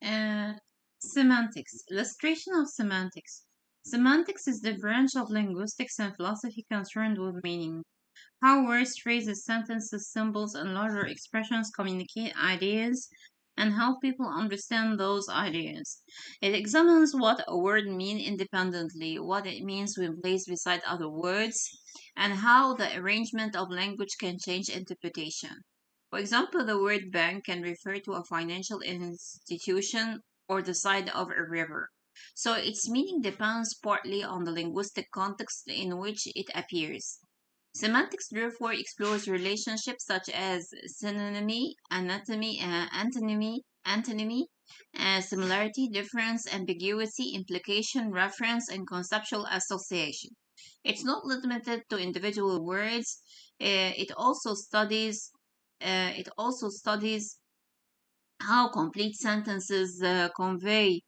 Uh, Semantics. Illustration of semantics. Semantics is the branch of linguistics and philosophy concerned with meaning. How words, phrases, sentences, symbols, and larger expressions communicate ideas, and how people understand those ideas. It examines what a word means independently, what it means when placed beside other words, and how the arrangement of language can change interpretation. For example, the word bank can refer to a financial institution or the side of a river. So its meaning depends partly on the linguistic context in which it appears. Semantics therefore explores relationships such as synonymy, antonymy, similarity, difference, ambiguity, implication, reference, and conceptual association. It's not limited to individual words. It also studies how complete sentences convey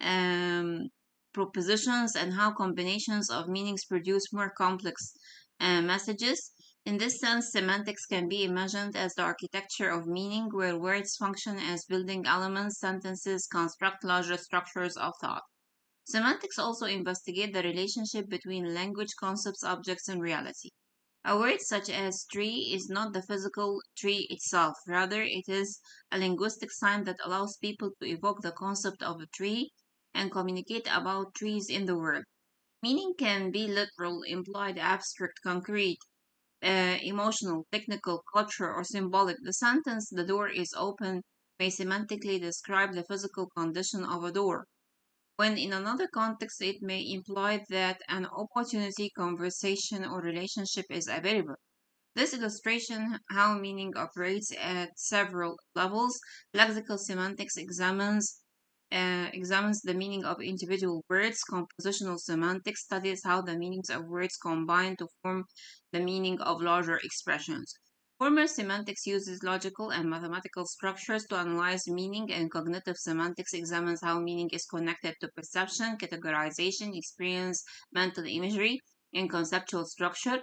um, propositions and how combinations of meanings produce more complex messages. In this sense, semantics can be imagined as the architecture of meaning, where words function as building elements, sentences construct larger structures of thought. Semantics also investigate the relationship between language concepts, objects, and reality. A word such as tree is not the physical tree itself, rather, it is a linguistic sign that allows people to evoke the concept of a tree and communicate about trees in the world. Meaning can be literal, implied, abstract, concrete, emotional, technical, cultural, or symbolic. The sentence, the door is open, may semantically describe the physical condition of a door, when in another context it may imply that an opportunity, conversation, or relationship is available. This illustration how meaning operates at several levels. Lexical semantics examines the meaning of individual words. Compositional semantics studies how the meanings of words combine to form the meaning of larger expressions. Formal semantics uses logical and mathematical structures to analyze meaning, and cognitive semantics examines how meaning is connected to perception, categorization, experience, mental imagery, and conceptual structure.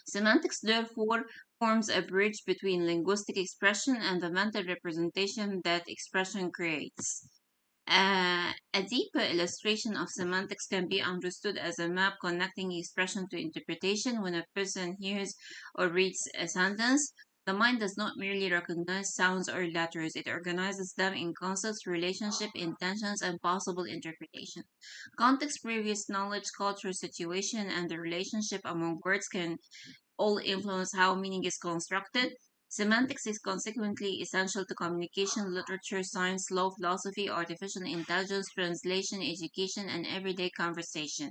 Semantics, therefore, forms a bridge between linguistic expression and the mental representation that expression creates. A deeper illustration of semantics can be understood as a map connecting expression to interpretation. When a person hears or reads a sentence, the mind does not merely recognize sounds or letters, it organizes them in concepts, relationship, intentions, and possible interpretation. Context, previous knowledge, culture, situation, and the relationship among words can all influence how meaning is constructed. Semantics is consequently essential to communication, literature, science, law, philosophy, artificial intelligence, translation, education, and everyday conversation.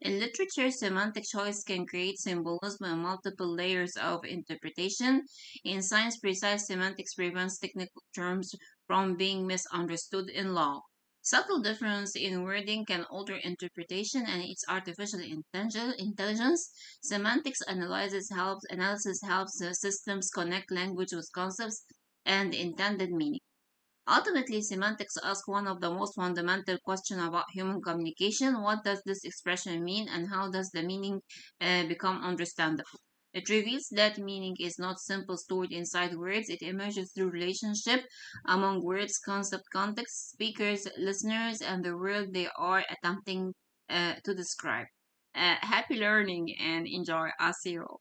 In literature, semantic choice can create symbolism and multiple layers of interpretation. In science, precise semantics prevents technical terms from being misunderstood in law. Subtle difference in wording can alter interpretation, and its artificial intelligence. Semantics analysis helps systems connect language with concepts and intended meaning. Ultimately, semantics asks one of the most fundamental questions about human communication. What does this expression mean, and how does the meaning become understandable? It reveals that meaning is not simple stored inside words. It emerges through relationship among words, concept, context, speakers, listeners, and the world they are attempting to describe. Happy learning and enjoy. I'll see you all.